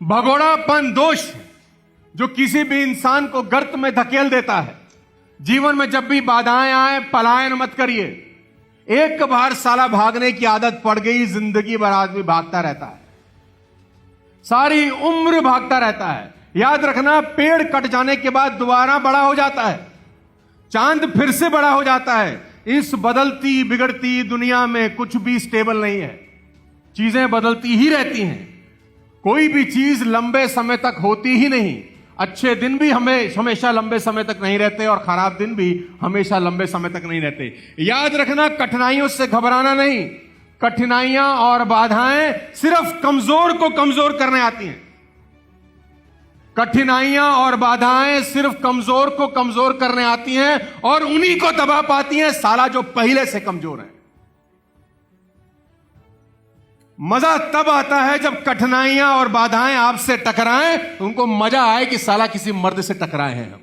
भगोड़ापन दोष जो किसी भी इंसान को गर्त में धकेल देता है। जीवन में जब भी बाधाएं आए पलायन मत करिए। एक बार साला भागने की आदत पड़ गई, जिंदगी भर आदमी भागता रहता है, सारी उम्र भागता रहता है। याद रखना, पेड़ कट जाने के बाद दोबारा बड़ा हो जाता है, चांद फिर से बड़ा हो जाता है। इस बदलती बिगड़ती दुनिया में कुछ भी स्टेबल नहीं है, चीजें बदलती ही रहती हैं। कोई भी चीज लंबे समय तक होती ही नहीं। अच्छे दिन भी हमेशा लंबे समय तक नहीं रहते और खराब दिन भी हमेशा लंबे समय तक नहीं रहते। याद रखना, कठिनाइयों से घबराना नहीं। कठिनाइयां और बाधाएं सिर्फ कमजोर को कमजोर करने आती हैं। कठिनाइयां और बाधाएं सिर्फ कमजोर को कमजोर करने आती हैं और उन्हीं को दबा पाती हैं साला जो पहले से कमजोर है। मजा तब आता है जब कठिनाइयां और बाधाएं आपसे टकराएं, तो उनको मजा आए कि साला किसी मर्द से टकराए हैं हम।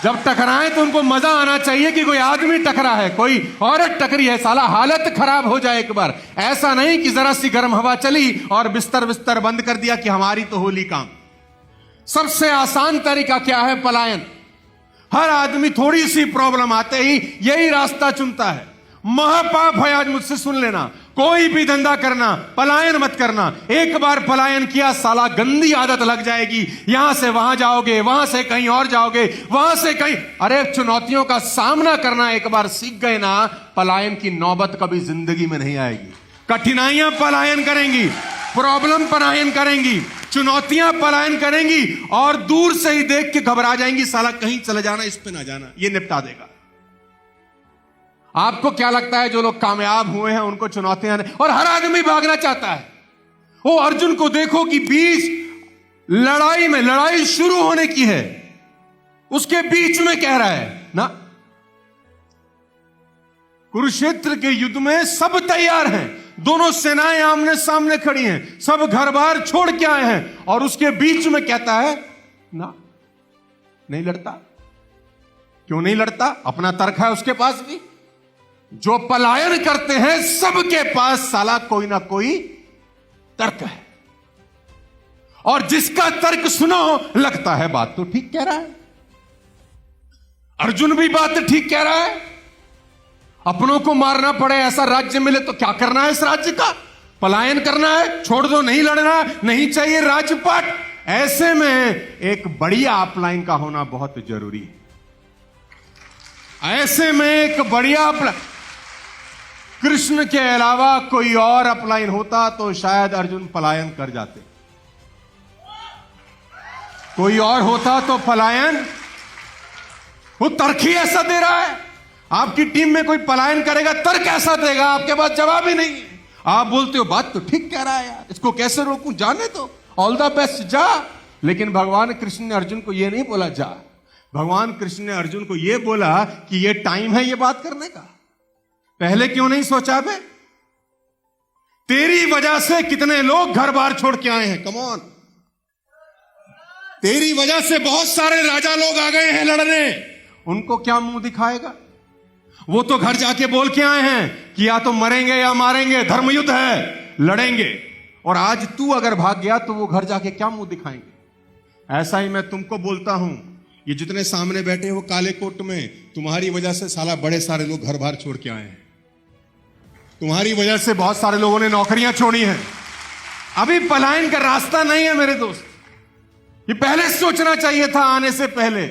जब टकराएं तो उनको मजा आना चाहिए कि कोई आदमी टकरा है, कोई औरत टकरी है। साला हालत खराब हो जाए एक बार। ऐसा नहीं कि जरा सी गर्म हवा चली और बिस्तर बंद कर दिया कि हमारी तो होली काम। सबसे आसान तरीका क्या है? पलायन। हर आदमी थोड़ी सी प्रॉब्लम आते ही यही रास्ता चुनता है। महापाप है, आज मुझसे सुन लेना। कोई भी धंधा करना, पलायन मत करना। एक बार पलायन किया साला गंदी आदत लग जाएगी। यहां से वहां जाओगे, वहां से कहीं और जाओगे, वहां से कहीं। अरे चुनौतियों का सामना करना एक बार सीख गए ना, पलायन की नौबत कभी जिंदगी में नहीं आएगी। कठिनाइयां पलायन करेंगी, प्रॉब्लम पलायन करेंगी, चुनौतियां पलायन करेंगी और दूर से ही देख के घबरा जाएंगी। साला कहीं चले जाना, इस पे ना जाना, ये निपटा देगा। आपको क्या लगता है जो लोग कामयाब हुए हैं उनको चुनौतियां नहीं? और हर आदमी भागना चाहता है। वो अर्जुन को देखो कि बीच लड़ाई में, लड़ाई शुरू होने की है, उसके बीच में कह रहा है ना, कुरुक्षेत्र के युद्ध में सब तैयार हैं, दोनों सेनाएं आमने सामने खड़ी हैं, सब घर बार छोड़ के आए हैं, और उसके बीच में कहता है ना, नहीं लड़ता। क्यों नहीं लड़ता? अपना तर्क है उसके पास भी। जो पलायन करते हैं सबके पास साला कोई ना कोई तर्क है, और जिसका तर्क सुनो लगता है बात तो ठीक कह रहा है। अर्जुन भी बात ठीक कह रहा है। अपनों को मारना पड़े, ऐसा राज्य मिले तो क्या करना है इस राज्य का? पलायन करना है, छोड़ दो, नहीं लड़ना, नहीं चाहिए राजपाट। ऐसे में एक बढ़िया अपलाइन का होना बहुत जरूरी है। ऐसे में एक बढ़िया कृष्ण के अलावा कोई और अपलाइन होता तो शायद अर्जुन पलायन कर जाते। कोई और होता तो पलायन, वो तर्क ही ऐसा दे रहा है। आपकी टीम में कोई पलायन करेगा, तर्क ऐसा देगा, आपके पास जवाब ही नहीं। आप बोलते हो बात तो ठीक कह रहा है यार, इसको कैसे रोकूं, जाने तो, ऑल द बेस्ट, जा। लेकिन भगवान कृष्ण ने अर्जुन को यह नहीं बोला जा। भगवान कृष्ण ने अर्जुन को यह बोला कि यह टाइम है ये बात करने का। पहले क्यों नहीं सोचा बे? तेरी वजह से कितने लोग घर बार छोड़ के आए हैं। कम ऑन, तेरी वजह से बहुत सारे राजा लोग आ गए हैं लड़ने। उनको क्या मुंह दिखाएगा? वो तो घर जाके बोल के आए हैं कि या तो मरेंगे या मारेंगे, धर्मयुद्ध है, लड़ेंगे। और आज तू अगर भाग गया तो वो घर जाके क्या मुंह दिखाएंगे? ऐसा ही मैं तुमको बोलता हूं, ये जितने सामने बैठे हो काले कोट में, तुम्हारी वजह से साला बड़े सारे लोग घर बार छोड़ के आए हैं। तुम्हारी वजह से बहुत सारे लोगों ने नौकरियां छोड़ी हैं। अभी पलायन का रास्ता नहीं है मेरे दोस्त, ये पहले सोचना चाहिए था, आने से पहले।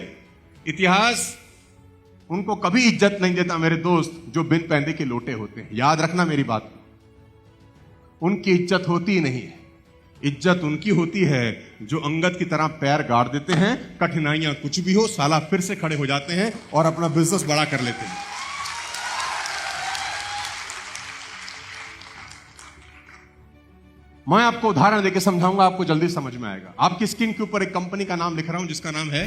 इतिहास उनको कभी इज्जत नहीं देता मेरे दोस्त जो बिन पैंदे के लोटे होते हैं। याद रखना मेरी बात, उनकी इज्जत होती नहीं है। इज्जत उनकी होती है जो अंगद की तरह पैर गाड़ देते हैं, कठिनाइयां कुछ भी हो साला फिर से खड़े हो जाते हैं और अपना बिजनेस बड़ा कर लेते हैं। मैं आपको उदाहरण देकर समझाऊंगा, आपको जल्दी समझ में आएगा। आपकी स्क्रीन के ऊपर एक कंपनी का नाम लिख रहा हूं जिसका नाम है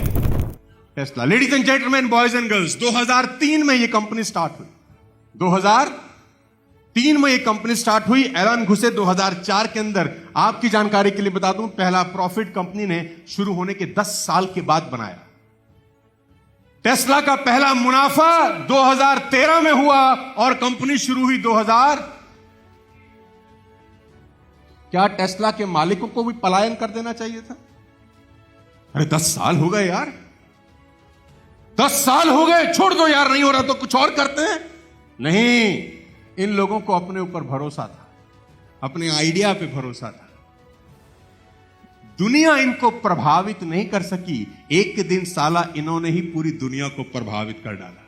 Tesla. Ladies and gentleman, boys and girls, 2003 में यह कंपनी स्टार्ट हुई। 2003 में यह कंपनी स्टार्ट हुई। एलन घुसे 2004 के अंदर। आपकी जानकारी के लिए बता दूं, पहला प्रॉफिट कंपनी ने शुरू होने के 10 साल के बाद बनाया। टेस्ला का पहला मुनाफा 2013 में हुआ और कंपनी शुरू हुई 2000 क्या टेस्ला के मालिकों को भी पलायन कर देना चाहिए था? अरे 10 साल हो गए यार, 10 साल हो गए, छोड़ दो यार, नहीं हो रहा तो कुछ और करते हैं। नहीं, इन लोगों को अपने ऊपर भरोसा था, अपने आइडिया पे भरोसा था। दुनिया इनको प्रभावित नहीं कर सकी, एक दिन साला इन्होंने ही पूरी दुनिया को प्रभावित कर डाला।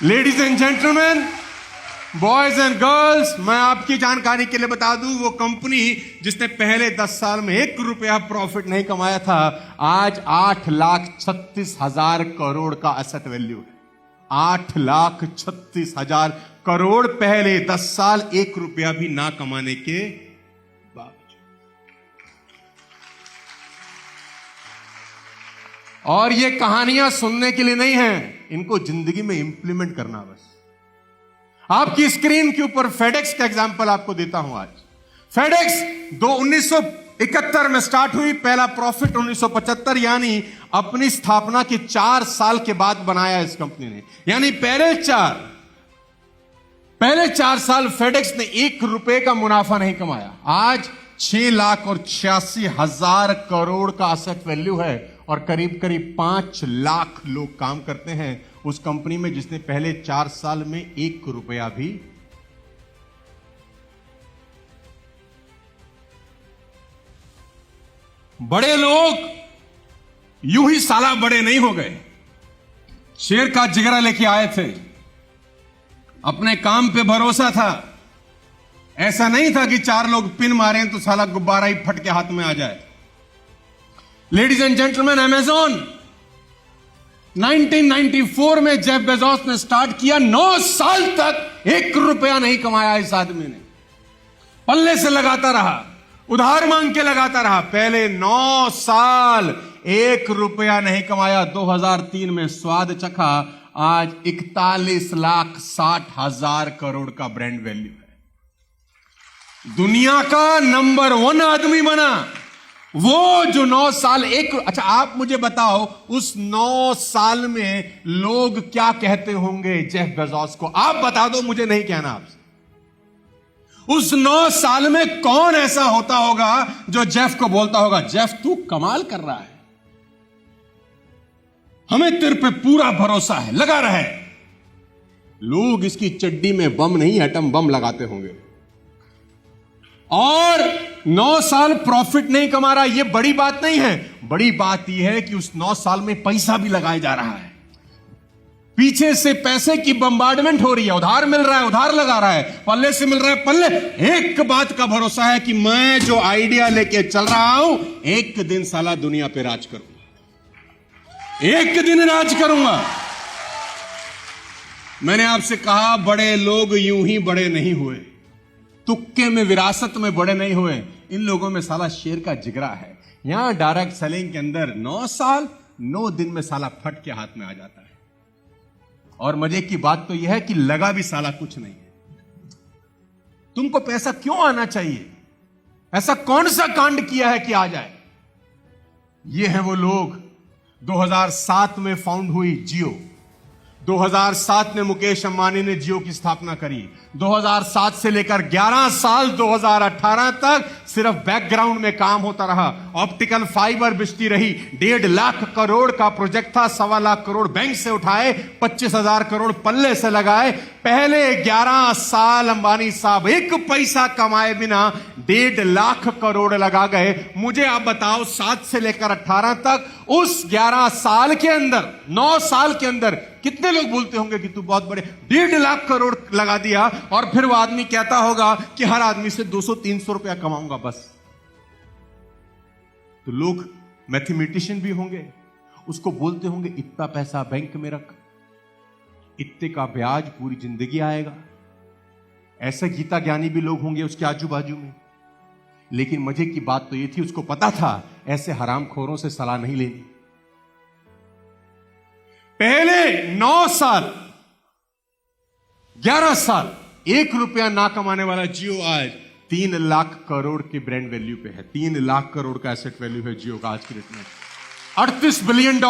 Ladies and gentleman, boys and girls, मैं आपकी जानकारी के लिए बता दूं, वो कंपनी जिसने पहले 10 साल में 1 रुपया प्रॉफिट नहीं कमाया था, आज 8,36,000 करोड़ का एसेट वैल्यू है। 8,36,000 करोड़ पहले 10 साल 1 रुपया भी ना कमाने के बावजूद। और ये कहानियां सुनने के लिए नहीं है, इनको जिंदगी में इंप्लीमेंट करना। बस आपकी स्क्रीन के ऊपर फेडेक्स का एग्जांपल आपको देता हूं। आज फेडेक्स 1971 में स्टार्ट हुई, पहला प्रॉफिट 1975 यानी अपनी स्थापना के 4 साल के बाद बनाया इस कंपनी ने। यानी पहले 4 साल फेडेक्स ने 1 रुपए का मुनाफा नहीं कमाया। आज 6,86,000 करोड़ का एसेट वैल्यू है और करीब करीब 5 लाख लोग काम करते हैं उस कंपनी में, जिसने पहले 4 साल में 1 रुपया भी। बड़े लोग यूं ही साला बड़े नहीं हो गए, शेर का जिगरा लेके आए थे, अपने काम पे भरोसा था। ऐसा नहीं था कि 4 लोग पिन मारें तो साला गुब्बारा ही फट के हाथ में आ जाए। लेडीज एंड जेंटलमैन, अमेज़न 1994 में जेफ बेजोस ने स्टार्ट किया। 9 साल तक 1 रुपया नहीं कमाया इस आदमी ने, पल्ले से लगाता रहा, उधार मांग के लगाता रहा। पहले 9 साल 1 रुपया नहीं कमाया। 2003 में स्वाद चखा, आज 41,60,000 करोड़ का ब्रांड वैल्यू है। दुनिया का नंबर 1 आदमी बना वो जो 9 साल अच्छा आप मुझे बताओ, उस 9 साल में लोग क्या कहते होंगे जेफ बेजोस को? आप बता दो, मुझे नहीं कहना आपसे। उस 9 साल में कौन ऐसा होता होगा जो जेफ को बोलता होगा, जेफ तू कमाल कर रहा है, हमें तेरे पे पूरा भरोसा है, लगा रहे। लोग इसकी चड्डी में बम नहीं, एटम बम लगाते होंगे। और 9 साल प्रॉफिट नहीं कमा रहा, यह बड़ी बात नहीं है। बड़ी बात यह है कि उस 9 साल में पैसा भी लगाया जा रहा है, पीछे से पैसे की बम्बार्डमेंट हो रही है, उधार मिल रहा है, उधार लगा रहा है, पल्ले से मिल रहा है, पल्ले। एक बात का भरोसा है कि मैं जो आइडिया लेके चल रहा हूं, एक दिन साला दुनिया पे राज करूंगा, एक दिन राज करूंगा। मैंने आपसे कहा, बड़े लोग यूं ही बड़े नहीं हुए, तुक्के में, विरासत में बड़े नहीं हुए। इन लोगों में साला शेर का जिगरा है। यहां डायरेक्ट सेलिंग के अंदर 9 साल 9 दिन में साला फट के हाथ में आ जाता है। और मजे की बात तो यह है कि लगा भी साला कुछ नहीं है। तुमको पैसा क्यों आना चाहिए? ऐसा कौन सा कांड किया है कि आ जाए? ये है वो लोग। 2007 में फाउंड हुई जियो। 2007 में मुकेश अंबानी ने जियो की स्थापना करी। 2007 से लेकर 11 साल 2018 तक सिर्फ बैकग्राउंड में काम होता रहा। ऑप्टिकल फाइबर बिछती रही। 1.5 लाख करोड़ का प्रोजेक्ट था। 1.25 लाख करोड़ बैंक से उठाए, 25,000 करोड़ पल्ले से लगाए। पहले 11 साल अंबानी साहब एक पैसा कमाए बिना 1.5 लाख करोड़ लगा गए। मुझे आप बताओ, 7 से लेकर 18 तक, उस 11 साल के अंदर, 9 साल के अंदर कितने लोग बोलते होंगे कि तू बहुत बड़े, 1.5 लाख करोड़ लगा दिया। और फिर वो आदमी कहता होगा कि हर आदमी से 200-300 रुपया कमाऊंगा बस। तो लोग मैथमेटिशियन भी होंगे, उसको बोलते होंगे इतना पैसा बैंक में रख, इतने का ब्याज पूरी जिंदगी आएगा। ऐसे गीता ज्ञानी भी लोग होंगे उसके आजू बाजू में। लेकिन मजे की बात तो यह थी, उसको पता था ऐसे हरामखोरों से सलाह नहीं लेनी। पहले 9 साल 11 साल 1 रुपया ना कमाने वाला जियो आज 3 लाख करोड़ के ब्रांड वैल्यू पे है। 3 लाख करोड़ का एसेट वैल्यू है जियो का आज की डेट में। $38 बिलियन,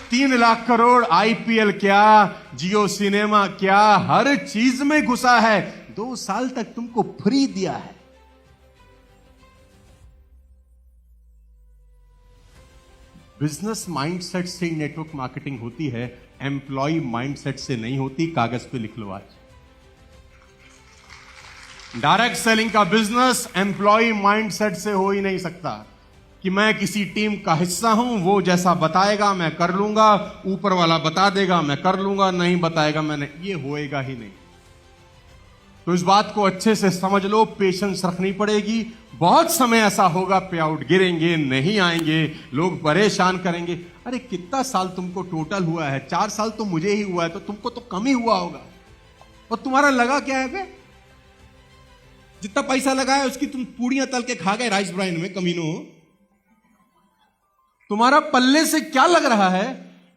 3 लाख करोड़। आईपीएल क्या, जियो सिनेमा क्या, हर चीज में घुसा है। 2 साल तक तुमको फ्री दिया है। बिजनेस माइंडसेट से नेटवर्क मार्केटिंग होती है, एम्प्लॉय माइंडसेट से नहीं होती। कागज पे लिख लो आज। डायरेक्ट सेलिंग का बिजनेस एम्प्लॉय माइंडसेट से हो ही नहीं सकता कि मैं किसी टीम का हिस्सा हूं, वो जैसा बताएगा मैं कर लूंगा, ऊपर वाला बता देगा मैं कर लूंगा, नहीं बताएगा मैंने, ये होएगा ही नहीं। तो इस बात को अच्छे से समझ लो, पेशेंस रखनी पड़ेगी। बहुत समय ऐसा होगा पे आउट गिरेंगे, नहीं आएंगे, लोग परेशान करेंगे। अरे कितना साल तुमको टोटल हुआ है? 4 साल तो मुझे ही हुआ है, तो तुमको तो कम ही हुआ होगा। और तुम्हारा लगा क्या है बे? जितना पैसा लगा है उसकी तुम पूड़ियां तल के खा गए राइस ब्राइन में, कमीनो। तुम्हारा पल्ले से क्या लग रहा है?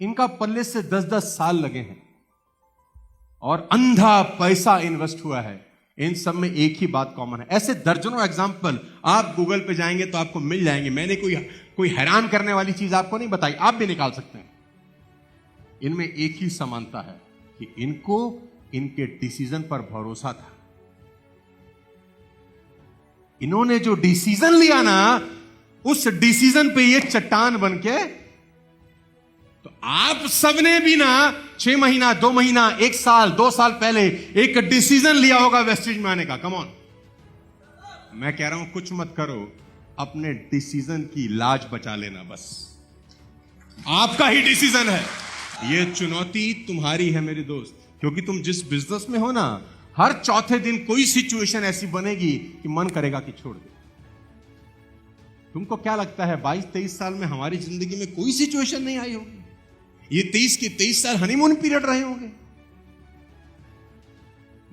इनका पल्ले से 10-10 साल लगे हैं और अंधा पैसा इन्वेस्ट हुआ है। इन सब में एक ही बात कॉमन है। ऐसे दर्जनों एग्जाम्पल आप गूगल पे जाएंगे तो आपको मिल जाएंगे। मैंने कोई हैरान करने वाली चीज आपको नहीं बताई, आप भी निकाल सकते हैं। इनमें एक ही समानता है कि इनको इनके डिसीजन पर भरोसा था। इन्होंने जो डिसीजन लिया ना, उस डिसीजन पे ये चट्टान बनके, तो आप सबने भी ना 6 महीना, 2 महीना, 1 साल, 2 साल पहले एक डिसीजन लिया होगा वेस्टेज में आने का। कम ऑन, मैं कह रहा हूं कुछ मत करो, अपने डिसीजन की लाज बचा लेना, बस आपका ही डिसीजन है। ये चुनौती तुम्हारी है मेरे दोस्त, क्योंकि तुम जिस बिजनेस में हो ना, हर चौथे दिन कोई सिचुएशन ऐसी बनेगी कि मन करेगा कि छोड़ दे। तुमको क्या लगता है 22-23 साल में हमारी जिंदगी में कोई सिचुएशन नहीं आई होगी? ये 23 के 23 साल हनीमून पीरियड रहे होंगे?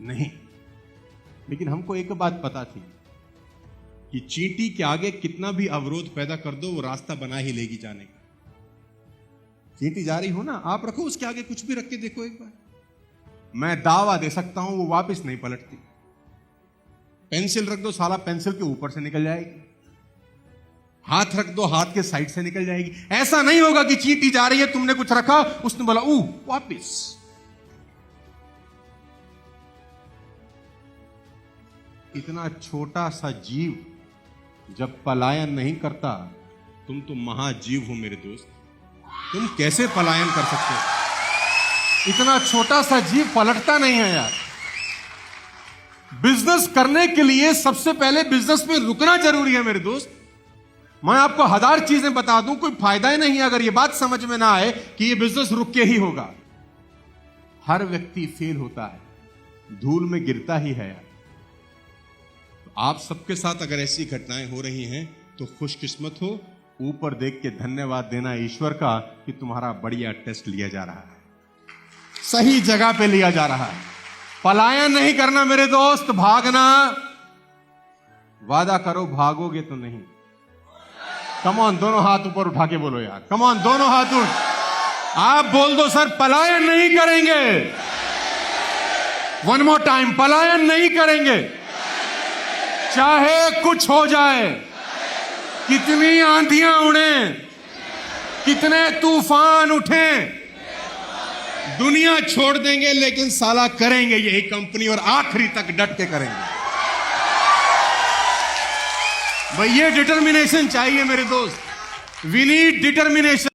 नहीं। लेकिन हमको एक बात पता थी कि चींटी के आगे कितना भी अवरोध पैदा कर दो, वो रास्ता बना ही लेगी जाने का। चींटी जा रही हो ना, आप रखो उसके आगे कुछ भी रख के देखो एक बार, मैं दावा दे सकता हूं वो वापस नहीं पलटती। पेंसिल रख दो, साला पेंसिल के ऊपर से निकल जाएगी। हाथ रख दो, हाथ के साइड से निकल जाएगी। ऐसा नहीं होगा कि चींटी जा रही है, तुमने कुछ रखा, उसने बोला वापिस। इतना छोटा सा जीव जब पलायन नहीं करता, तुम तो महाजीव हो मेरे दोस्त। तुम कैसे पलायन कर सकते हो? इतना छोटा सा जीव पलटता नहीं है यार। बिजनेस करने के लिए सबसे पहले बिजनेस में रुकना जरूरी है मेरे दोस्त। मैं आपको 1000 चीजें बता दूं, कोई फायदा ही नहीं है अगर यह बात समझ में ना आए कि यह बिजनेस रुक के ही होगा। हर व्यक्ति फेल होता है, धूल में गिरता ही है यार। तो आप सबके साथ अगर ऐसी घटनाएं हो रही हैं तो खुशकिस्मत हो। ऊपर देख के धन्यवाद देना ईश्वर का कि तुम्हारा बढ़िया टेस्ट लिया जा रहा है, सही जगह पे लिया जा रहा है। पलायन नहीं करना मेरे दोस्त, भागना। वादा करो भागोगे तो नहीं। कम ऑन, दोनों हाथ ऊपर उठा के बोलो यार। कम ऑन, दोनों हाथ उठ। आप बोल दो सर, पलायन नहीं करेंगे। वन मोर टाइम, पलायन नहीं करेंगे। चाहे कुछ हो जाए, कितनी आंधियां उड़े, कितने तूफान उठें, दुनिया छोड़ देंगे लेकिन साला करेंगे यही कंपनी, और आखिरी तक डट के करेंगे। भाई ये डिटर्मिनेशन चाहिए मेरे दोस्त। We need determination.